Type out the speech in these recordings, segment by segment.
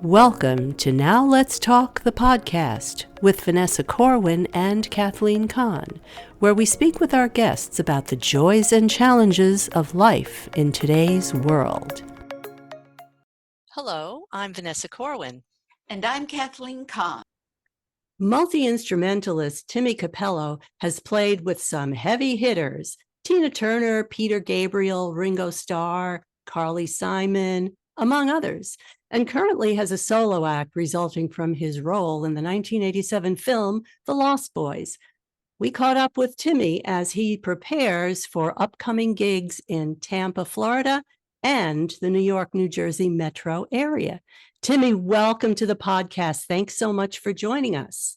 Welcome to Now Let's Talk, the podcast with Vanessa Corwin and Kathleen Kahn, where we speak with our guests about the joys and challenges of life in today's world. Hello, I'm Vanessa Corwin. And I'm Kathleen Kahn. Multi-instrumentalist Timmy Cappello has played with some heavy hitters: Tina Turner, Peter Gabriel, Ringo Starr, Carly Simon, among others, and currently has a solo act resulting from his role in the 1987 film The Lost Boys. We caught up with Timmy as he prepares for upcoming gigs in Tampa, Florida, and the New York, New Jersey metro area. Timmy, welcome to the podcast. Thanks so much for joining us.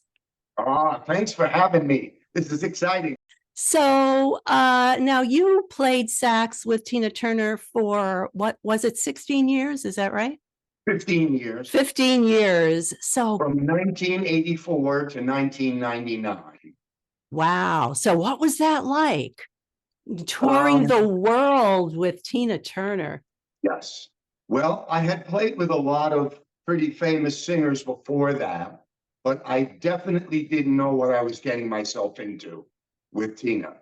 Thanks for having me. This is exciting. So now you played sax with Tina Turner for, what was it, 16 years? Is that right? 15 years. 15 years. So from 1984 to 1999. Wow. So what was that like? Touring the world with Tina Turner. Yes. Well, I had played with a lot of pretty famous singers before that, but I definitely didn't know what I was getting myself into with Tina,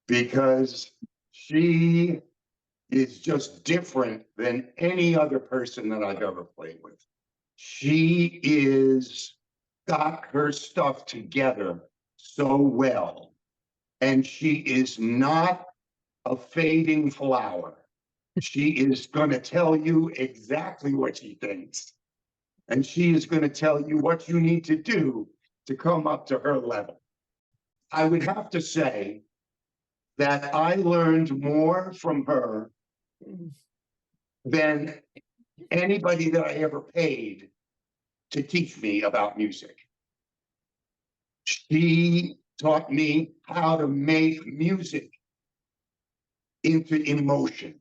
because she is just different than any other person that I've ever played with. She is got her stuff together so well, and she is not a fading flower. She is going to tell you exactly what she thinks, and she is going to tell you what you need to do to come up to her level. I would have to say that I learned more from her than anybody that I ever paid to teach me about music. She taught me how to make music into emotion.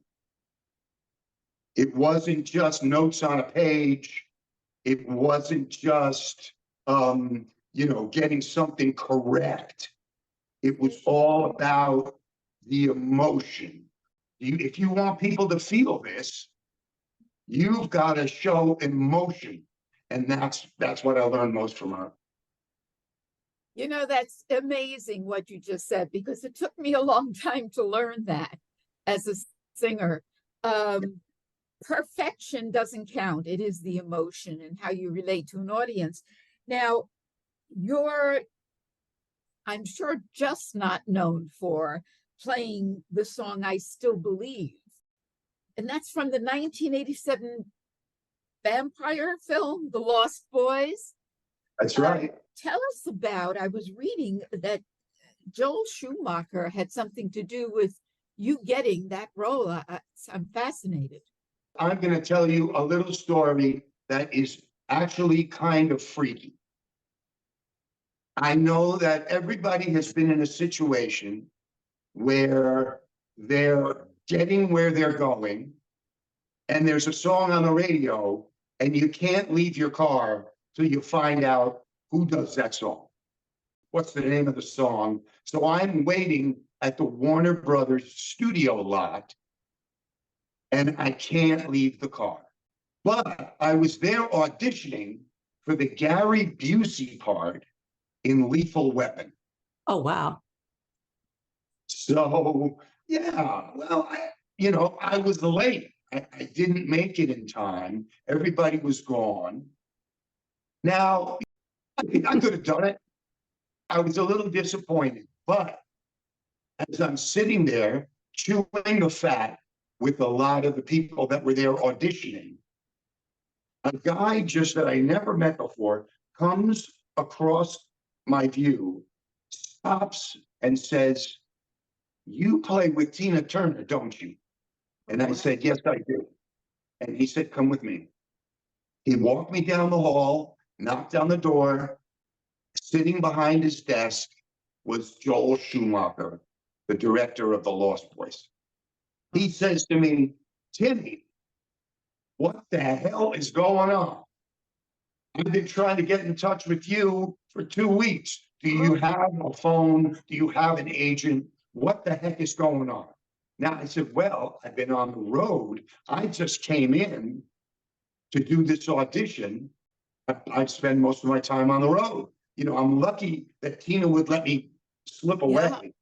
It wasn't just notes on a page. It wasn't just, getting something correct. It was all about the emotion. If you want people to feel this, you've got to show emotion. And that's what I learned most from her. You know, that's amazing what you just said, because it took me a long time to learn that as a singer. Perfection doesn't count. It is the emotion and how you relate to an audience. Now, you're, I'm sure, just not known for playing the song I Still Believe. And that's from the 1987 vampire film, The Lost Boys. That's right. Tell us about, I was reading that Joel Schumacher had something to do with you getting that role. I'm fascinated. I'm going to tell you a little story that is actually kind of freaky. I know that everybody has been in a situation where they're getting where they're going, and there's a song on the radio, and you can't leave your car till you find out who does that song. What's the name of the song? So I'm waiting at the Warner Brothers studio lot, and I can't leave the car. But I was there auditioning for the Gary Busey part in Lethal Weapon. Oh, wow. So, yeah, well, I was late. I didn't make it in time. Everybody was gone. Now, I think I could have done it. I was a little disappointed, but as I'm sitting there chewing the fat with a lot of the people that were there auditioning, a guy just that I never met before comes across my view, stops and says, "You play with Tina Turner, don't you?" And I said, "Yes, I do." And he said, "Come with me." He walked me down the hall, knocked on the door. Sitting behind his desk was Joel Schumacher, the director of The Lost Boys. He says to me, "Timmy, what the hell is going on? I've been trying to get in touch with you for 2 weeks. Do you have a phone? Do you have an agent? What the heck is going on?" Now I said, "Well, I've been on the road. I just came in to do this audition, I'd spend most of my time on the road. You know, I'm lucky that Tina would let me slip away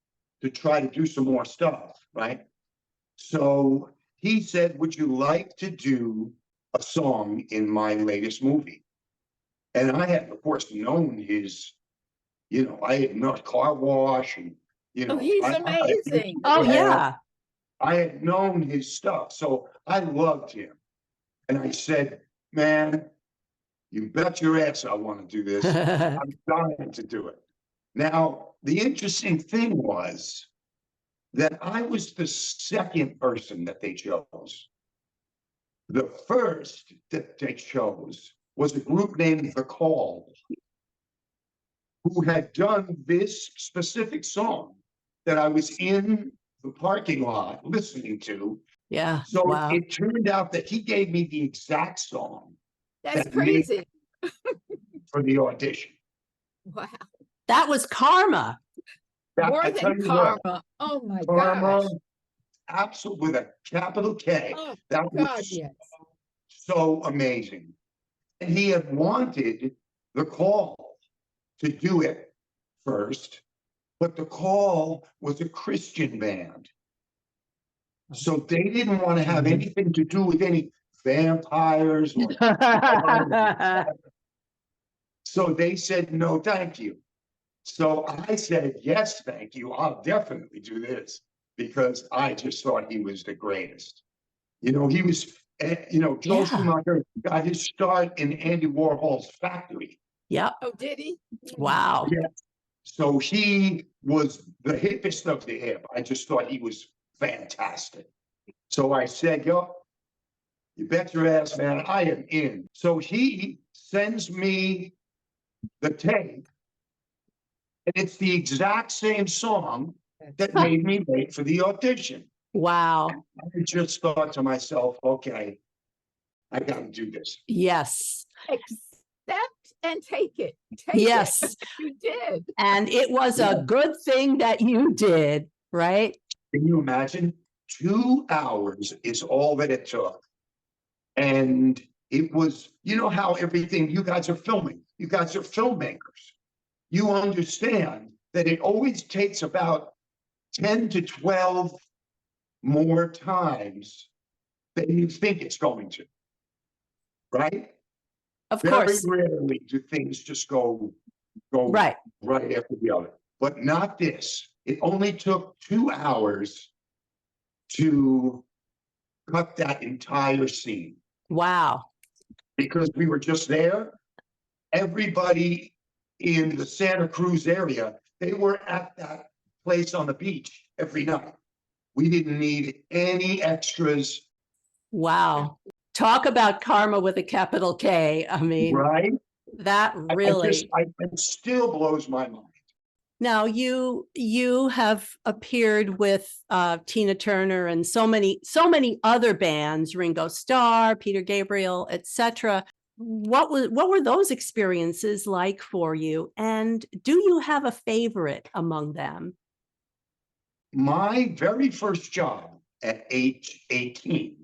to try to do some more stuff, right? So he said, would you like to do a song in my latest movie? And I had, of course, known his, you know, I had known Car Wash and, you know, Oh, he's amazing. Oh, yeah. I had known his stuff. So I loved him. And I said, man, you bet your ass I want to do this. I'm dying to do it. Now, the interesting thing was that I was the second person that they chose. The first that they chose was a group named The Call, who had done this specific song that I was in the parking lot listening to. Yeah. So Wow. it turned out that he gave me the exact song That's that made crazy. for the audition. Wow. That was karma. That, More I than tell you what, karma. Oh my karma, gosh. absolute with a capital K. Oh That God, was yes. so amazing. And he had wanted The Call to do it first, but The Call was a Christian band. So they didn't want to have anything to do with any vampires or so they said no, thank you. So I said, yes, thank you. I'll definitely do this because I just thought he was the greatest. You know, he was, you know, Joe Yeah. Schumacher got his start in Andy Warhol's factory. Yep. Oh, did he? Wow. Yeah. So he was the hippest of the hip. I just thought he was fantastic. So I said, yo, you bet your ass, man, I am in. So he sends me the tape, and it's the exact same song that made me wait for the audition. Wow. I just thought to myself, okay, I got to do this. Yes. Accept and take it. Take Yes. it. You did. And it was a good thing that you did, right? Can you imagine? 2 hours is all that it took. And it was, you know how everything, you guys are filming, you guys are filmmakers. You understand that it always takes about 10 to 12 more times than you think it's going to, right? Of Very course. rarely do things just go Right. right after the other, but not this. It only took 2 hours to cut that entire scene Wow. because we were just there. Everybody in the Santa Cruz area, they were at that place on the beach every night. We didn't need any extras. Wow. Talk about karma with a capital K. I mean, Right? that really. It still blows my mind. Now you have appeared with Tina Turner and so many other bands, Ringo Starr, Peter Gabriel, etc. What were those experiences like for you? And do you have a favorite among them? My very first job at age 18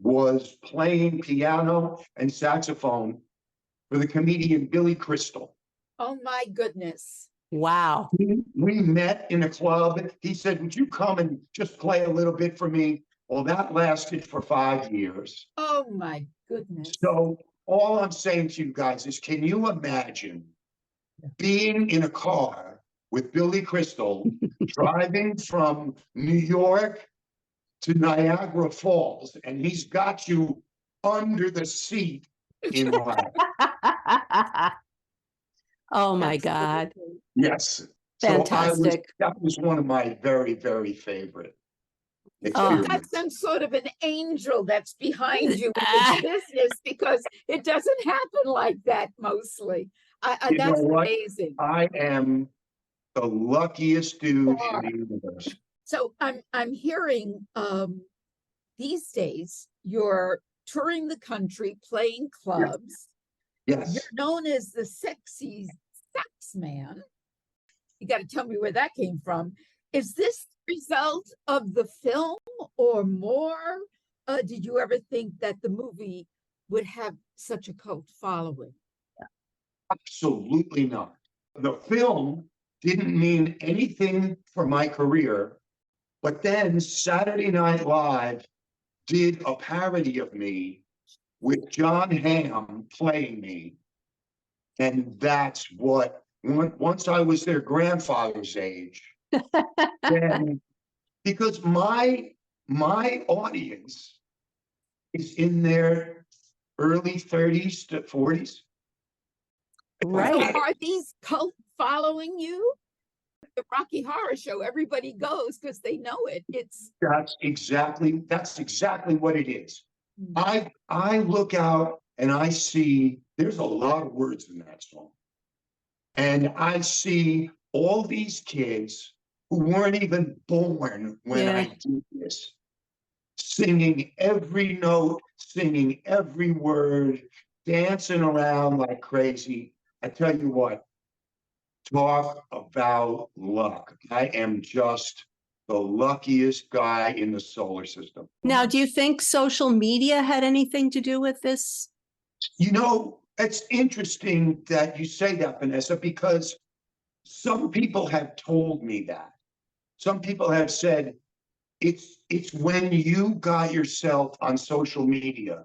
was playing piano and saxophone for the comedian Billy Crystal. Oh my goodness. Wow. We met in a club. He said, would you come and just play a little bit for me? Well, that lasted for 5 years. Oh my goodness. So all I'm saying to you guys is, can you imagine being in a car with Billy Crystal, driving from New York to Niagara Falls, and he's got you under the seat in line? Oh my God. Absolutely. Yes. Fantastic. That was one of my very, very favorite You've experiences. got some sort of an angel that's behind you in this business because it doesn't happen like that mostly. You know That's what? amazing. I am the luckiest dude in the universe. So I'm hearing these days you're touring the country, playing clubs. Yes. You're known as the sexy sax man. You got to tell me where that came from. Is this the result of the film or more? Did you ever think that the movie would have such a cult following. Absolutely not. The film didn't mean anything for my career, but then Saturday Night Live did a parody of me with John Hamm playing me. And that's what, once I was their grandfather's age, then, because my audience is in their early 30s to 40s. So Right. are these cult following you? The Rocky Horror Show, everybody goes because they know it. That's exactly what it is. Mm. I look out and I see there's a lot of words in that song. And I see all these kids who weren't even born when Yeah. I did this, singing every note, singing every word, dancing around like crazy. I tell you what, talk about luck. I am just the luckiest guy in the solar system. Now, do you think social media had anything to do with this? You know, it's interesting that you say that, Vanessa, because some people have told me that. Some people have said it's when you got yourself on social media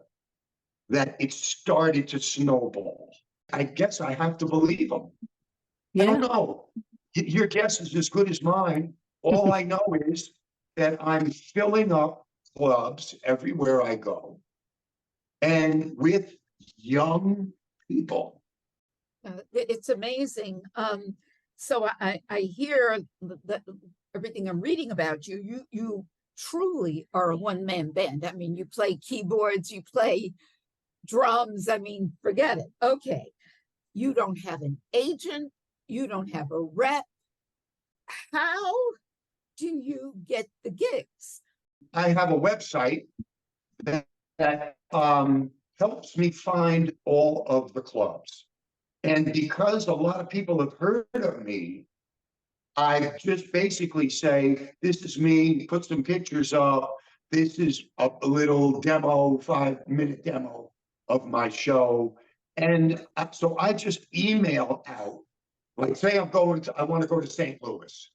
that it started to snowball. I guess I have to believe them. I don't Yeah. know. Your guess is as good as mine. All I know is that I'm filling up clubs everywhere I go, and with young people. It's amazing. So I hear that everything I'm reading about you, you truly are a one-man band. I mean, you play keyboards, you play drums. I mean, forget it. Okay. You don't have an agent, you don't have a rep. How do you get the gigs? I have a website that helps me find all of the clubs. And because a lot of people have heard of me, I just basically say, this is me, put some pictures up. This is a little demo, 5-minute demo of my show. And so I just email out, like say I want to go to St. Louis.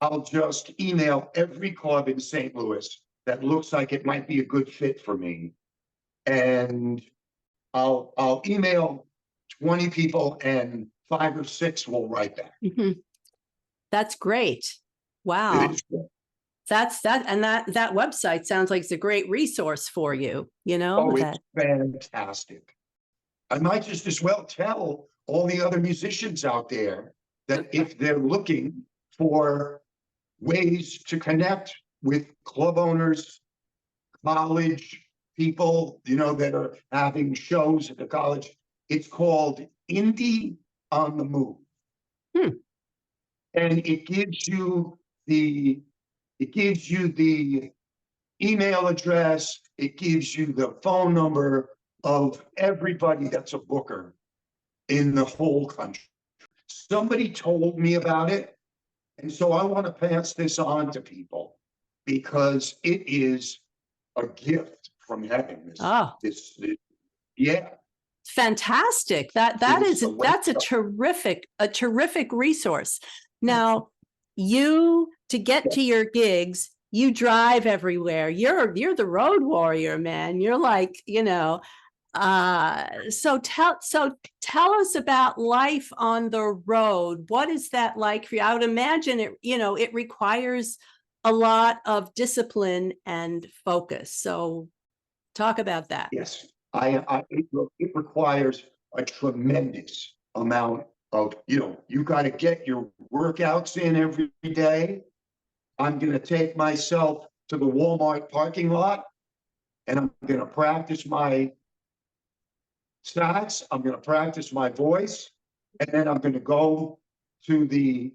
I'll just email every club in St. Louis that looks like it might be a good fit for me. And I'll email 20 people and 5 or 6 will write back. Mhm. That's great. Wow. That and that website sounds like it's a great resource for you, Oh, it's that. fantastic. I might just as well tell all the other musicians out there that if they're looking for ways to connect with club owners, college people, that are having shows at the college, it's called Indie on the Move. Hmm. And it gives you the email address, it gives you the phone number of everybody that's a booker in the whole country. Somebody told me about it, and so I want to pass this on to people because it is a gift from heaven. Oh, Yeah, fantastic. That's a terrific resource. Now, to get to your gigs, you drive everywhere. You're the road warrior, man. You're like, so tell us about life on the road. What is that like for you? I would imagine it requires a lot of discipline and focus. So talk about that. yes. It requires a tremendous amount of, you got to get your workouts in every day. I'm going to take myself to the Walmart parking lot and I'm going to practice my stats. I'm going to practice my voice. And then I'm going to go to the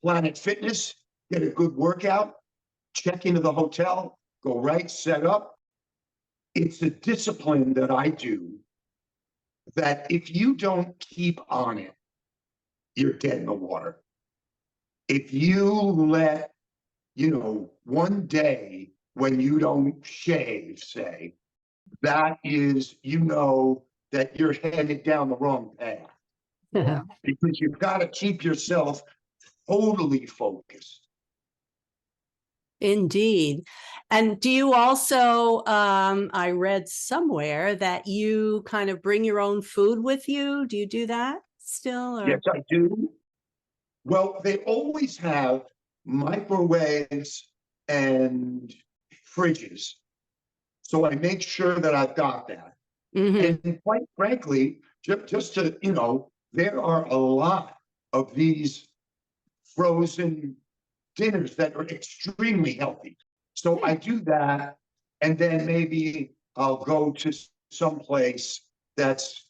Planet Fitness, get a good workout, check into the hotel, go right, set up. It's a discipline that I do that if you don't keep on it, you're dead in the water. If you let, one day when you don't shave, say, that is, you know, that you're headed down the wrong path Yeah. because you've got to keep yourself totally focused. Indeed. And do you also, I read somewhere that you kind of bring your own food with you? Do you do that still? Or? Yes, I do. Well, they always have microwaves and fridges. So I make sure that I've got that. Mhm. And quite frankly, just to, you know, there are a lot of these frozen dinners that are extremely healthy. So I do that, and then maybe I'll go to some place that's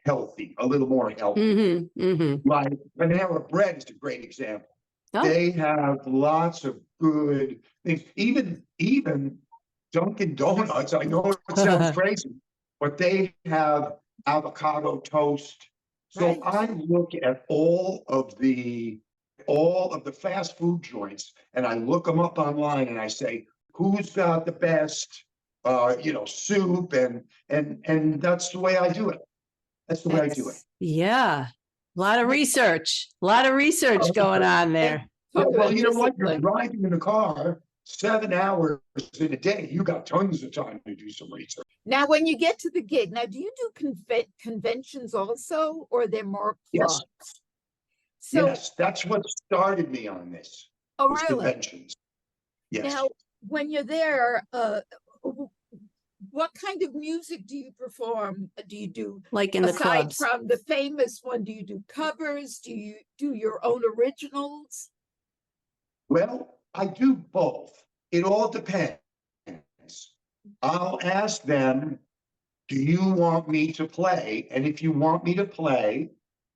healthy, a little more healthy. Mhm. Mhm. Like Panera Bread is a great example. Oh. They have lots of good things. Even Dunkin' Donuts. I know it sounds crazy, but they have avocado toast. So Right. I look at all of the fast food joints, and I look them up online, and I say, who's got the best, you know, soup, and that's the way I do it. That's the way I do it. Yeah. A lot of Hey. research. A lot of research going on there. Yeah, Talk well, about you know what? You're discipline. driving in a car 7 hours in a day. You got tons of time to do some research. Now, when you get to the gig, now do you do conventions also, or they're more Yes, clubs? So, yes, that's what started me on this. oh, Was really? conventions. Yes. Now, when you're there, what kind of music do you perform? Do you do, Like in the aside clubs. from the famous one, do you do covers? Do you do your own originals? Well, I do both. It all depends. I'll ask them, do you want me to play? And if you want me to play,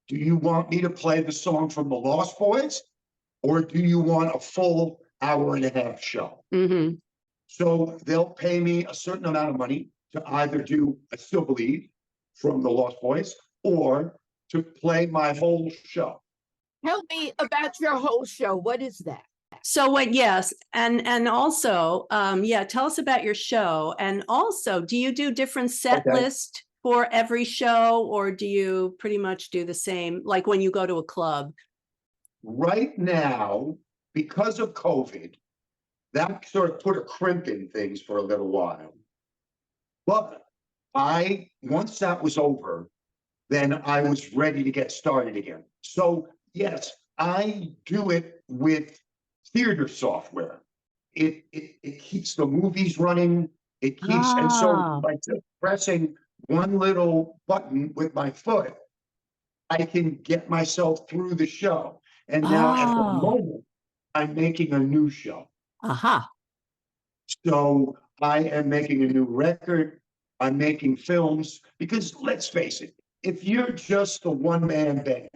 do you want me to play the song from the Lost Boys? Or do you want a full hour and a half show? Mhm. So they'll pay me a certain amount of money to either do I Still Believe from the Lost Boys or to play my whole show. Tell me about your whole show. What is that? So what, yes, and also, yeah, tell us about your show. And also, do you do different set Okay. list for every show, or do you pretty much do the same, like when you go to a club? Right now, because of COVID, that sort of put a crimp in things for a little while. But once that was over, then I was ready to get started again. So yes, I do it with theater software. It keeps the movies running. It keeps, and so Ah, by just pressing one little button with my foot, I can get myself through the show. And now at the oh, moment, I'm making a new show. aha. So I am making a new record. I'm making films because let's face it, if you're just a one-man band,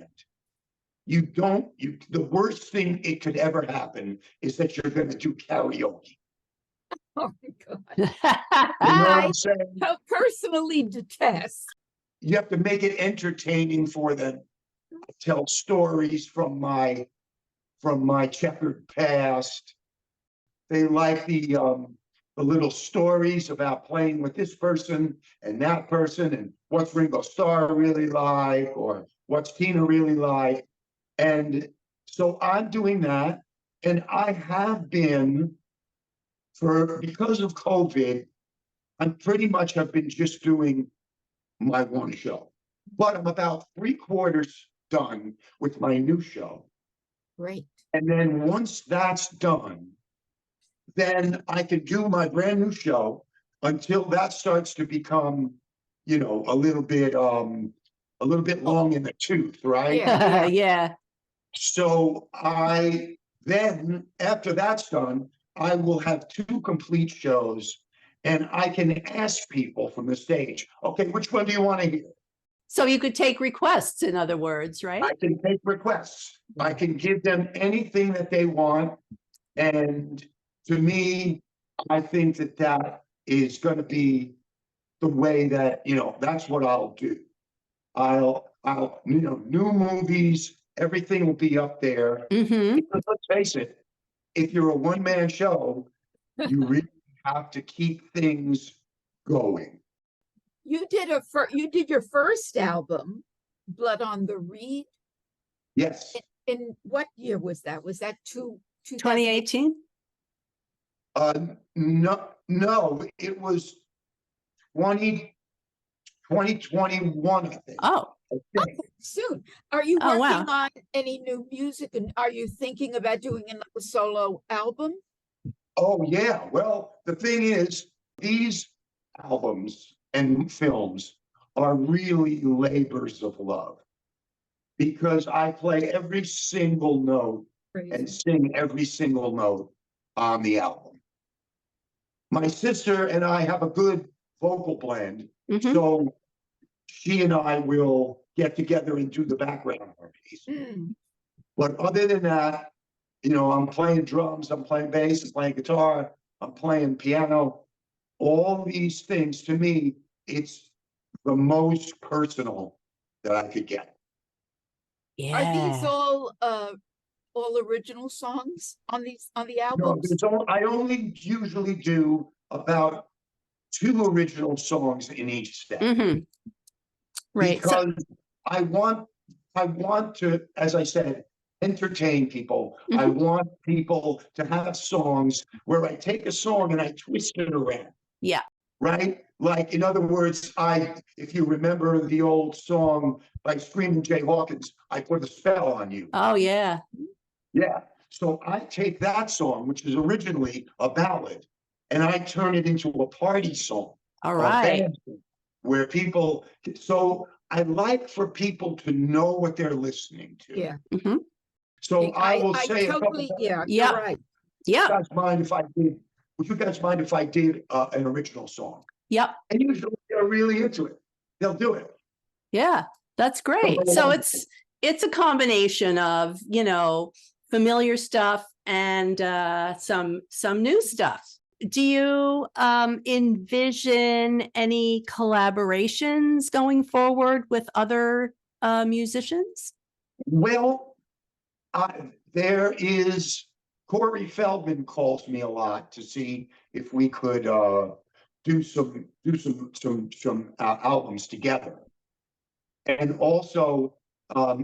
the worst thing it could ever happen is that you're going to do karaoke. Oh my God. You know what I I'm saying? personally detest. You have to make it entertaining for them. Tell stories from my checkered past. They like the little stories about playing with this person and that person and what's Ringo Starr really like or what's Tina really like. And so I'm doing that. And I have been because of COVID, I pretty much have been just doing my one show. But I'm about 3/4 done with my new show. Great. And then once that's done, then I can do my brand new show until that starts to become, you know, a little bit long in the tooth, right? Yeah. Yeah. So then after that's done, I will have 2 complete shows and I can ask people from the stage, okay, which one do you want to hear? So you could take requests, in other words, right? I can take requests. I can give them anything that they want. And to me, I think that that is going to be the way that, you know, that's what I'll do. You know, new movies, everything will be up there. Mm-hmm. Because let's face it, if you're a one-man show, you really have to keep things going. You did your first album, Blood on the Reed. Yes. In what year was that? Was that 2018? No, it was 2021, I think. Oh, I think. soon? Are you Oh, working wow. on any new music, and are you thinking about doing another solo album? Oh, yeah. Well, the thing is, these albums and films are really labors of love because I play every single note and Crazy. sing every single note on the album. My sister and I have a good vocal blend, Mhm. so she and I will get together and do the background harmonies. Mm. But other than that, I'm playing drums, I'm playing bass, I'm playing guitar, I'm playing piano. All these things, to me, it's the most personal that I could get. Are these Yeah. all original songs on the No, albums? I only usually do about 2 original songs in each set Hmm. Right. So, because I want to, as I said, entertain people. I mhm. want people to have songs where I take a song and I twist it around. Yeah. Right? Like, in other words, if you remember the old song by Screaming Jay Hawkins, I Put a Spell on You. Oh, yeah. Yeah. So I take that song, which is originally a ballad, and I turn it into a party song, All a right. band song, where so I like for people to know what they're listening to. Yeah. Hmm. So I will I say a couple totally, of, yeah, Yep. you're right. Yep. would you guys mind if I did an original song? Yep. And usually they're really into it. They'll do it. Yeah. That's great. So it's a combination of, familiar stuff and some new stuff. Do you envision any collaborations going forward with other musicians? Well, there is Corey Feldman calls me a lot to see if we could do some albums together, and also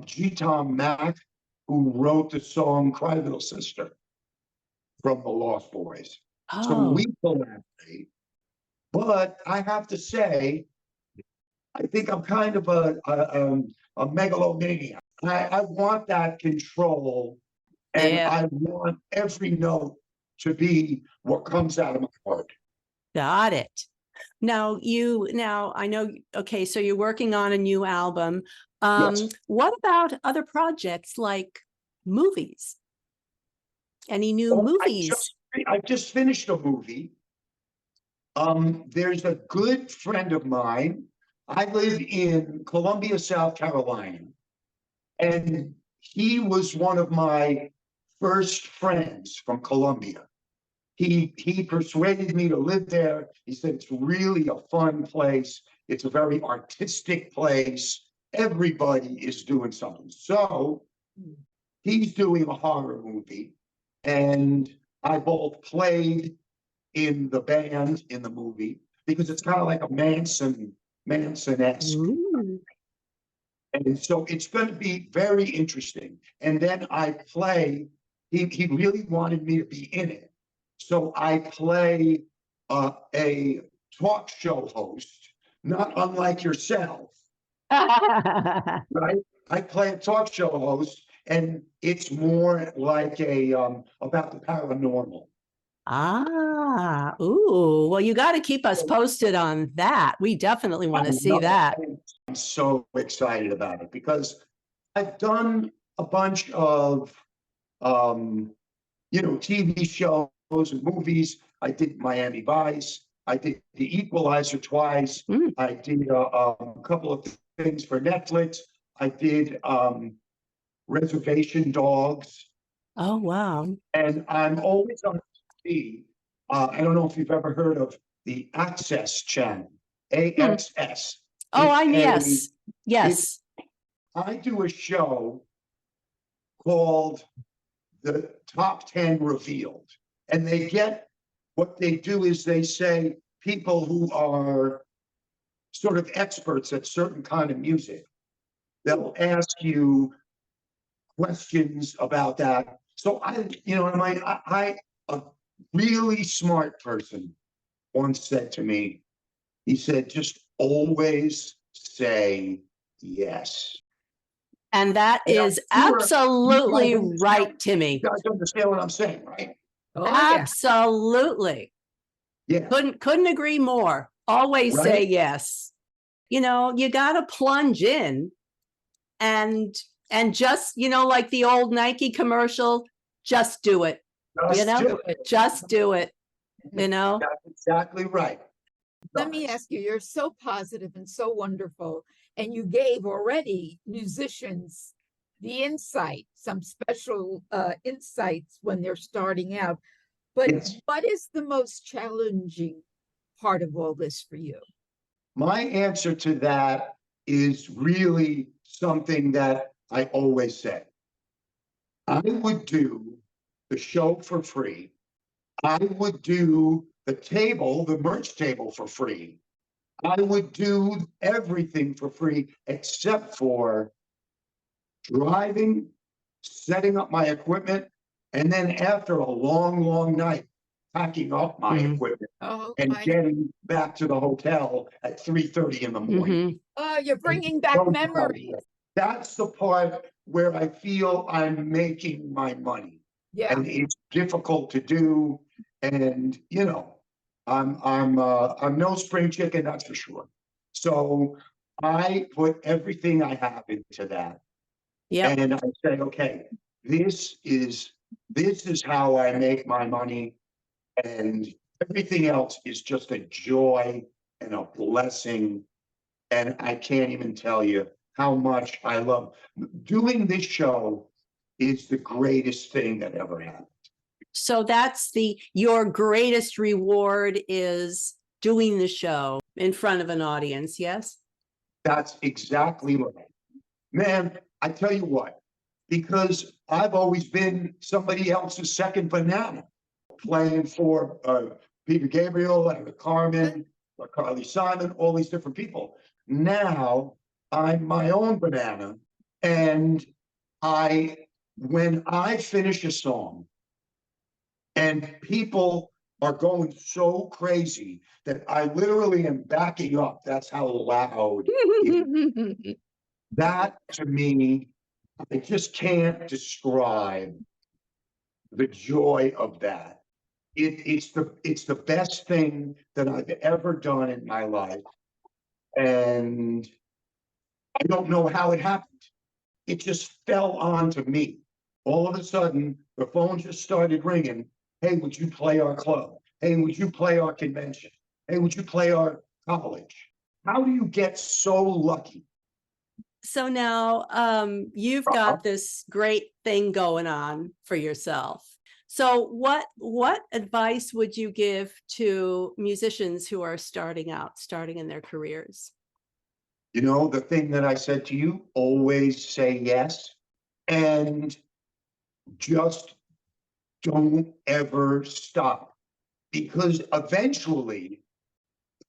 G. Tom Mack, who wrote the song "Cry Little Sister" from the Lost Boys. So Oh, we collaborate, but I have to say, I think I'm kind of a megalomaniac. I want that control, and yeah. I want every note to be what comes out of my heart. Got it. Now I know, okay, so you're working on a new album. Yes. What about other projects like movies? Any new Oh, movies? I just finished a movie. There's a good friend of mine. I live in Columbia, South Carolina, and he was one of my first friends from Columbia. He persuaded me to live there. He said it's really a fun place. It's a very artistic place. Everybody is doing something. So he's doing a horror movie, and I both played in the band in the movie because it's kind of like a Manson-esque. Ooh. And so it's going to be very interesting. And then I play, he really wanted me to be in it. So I play a talk show host, not unlike yourself, right? I play a talk show host, and it's more like about the paranormal. Ooh, well, you got to keep us posted on that. We definitely want to see that. I'm so excited about it because I've done a bunch of TV shows and movies. I did Miami Vice. I did The Equalizer twice. Mm. I did a couple of things for Netflix. I did Reservation Dogs. Oh, wow. And I'm always on TV. I don't know if you've ever heard of the Access Channel, AXS. Oh, It's yes. I do a show called The Top 10 Revealed. And what they do is they say people who are sort of experts at certain kind of music. They'll ask you questions about that. So a really smart person once said to me, he said, just always say yes. And that And I'm is sure you absolutely guys understand- right, Timmy. You guys understand what I'm saying, right? Oh, yeah. Absolutely. Yeah. Couldn't agree more. Always say Right? yes. You know, you got to plunge in and just, you know, like the old Nike commercial, just do it. Just know? do it. Just do it. You know? That's exactly right. Let me ask you, you're so positive and so wonderful, and you gave already musicians the insight, some special insights when they're starting out. But Yes. what is the most challenging part of all this for you? My answer to that is really something that I always say. I would do the show for free. I would do the merch table for free. I would do everything for free except for driving, setting up my equipment, and then after a long, long night, packing up my equipment and getting back to the hotel at 3:30 in the morning. Oh, you're bringing back memories. That's the part where I feel I'm making my money. Yeah. And it's difficult to do. And I'm no spring chicken, that's for sure. So I put everything I have into that. Yeah. And I say, okay, this is how I make my money. And everything else is just a joy and a blessing. And I can't even tell you how much I love doing this show. Is the greatest thing that ever happened. So that's your greatest reward is doing the show in front of an audience. Yes. That's exactly right. Man, I tell you what, because I've always been somebody else's second banana, playing for Peter Gabriel and Carmen, or Carly Simon, all these different people. Now I'm my own banana, and when I finish a song and people are going so crazy that I literally am backing up, that's how loud it is. That to me, I just can't describe the joy of that. It's the best thing that I've ever done in my life. And I don't know how it happened. It just fell onto me. All of a sudden, the phone just started ringing. Hey, would you play our club? Hey, would you play our convention? Hey, would you play our college? How do you get so lucky? So now you've got this great thing going on for yourself. So what advice would you give to musicians who are starting in their careers? You know, the thing that I said to you, always say yes, and just don't ever stop, because eventually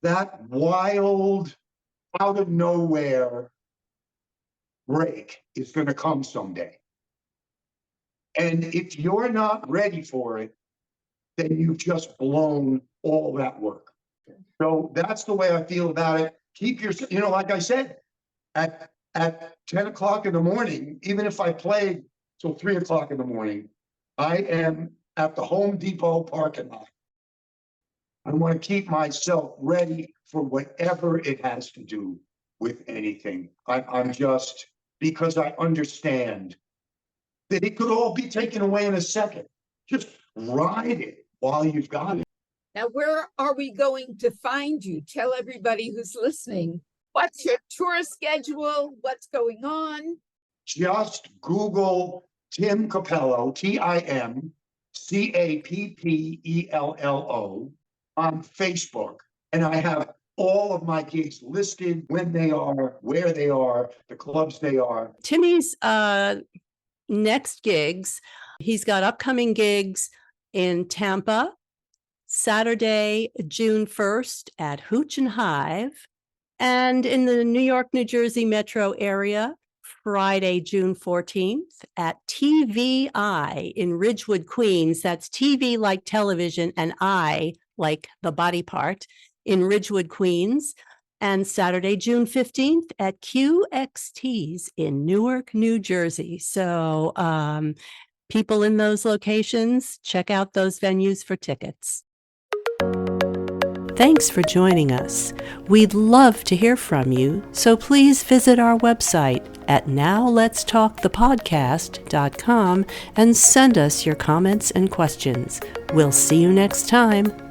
that wild, out of nowhere break is going to come someday. And if you're not ready for it, then you've just blown all that work. So that's the way I feel about it. Keep your, like I said, at 10 o'clock in the morning, even if I played till 3 o'clock in the morning, I am at the Home Depot parking lot. I want to keep myself ready for whatever it has to do with anything. I'm just, because I understand that it could all be taken away in a second. Just ride it while you've got it. Now, where are we going to find you? Tell everybody who's listening, what's your tour schedule? What's going on? Just Google Tim Cappello, TimCappello, on Facebook. And I have all of my gigs listed, when they are, where they are, the clubs they are. Timmy's next gigs, he's got upcoming gigs in Tampa, Saturday, June 1st at Hooch and Hive, And in the New York, New Jersey metro area, Friday, June 14th at TVI in Ridgewood, Queens. That's TV like television and I like the body part in Ridgewood, Queens. And Saturday, June 15th at QXT's in Newark, New Jersey. So people in those locations, check out those venues for tickets. Thanks for joining us. We'd love to hear from you, so please visit our website at nowletstalkthepodcast.com and send us your comments and questions. We'll see you next time.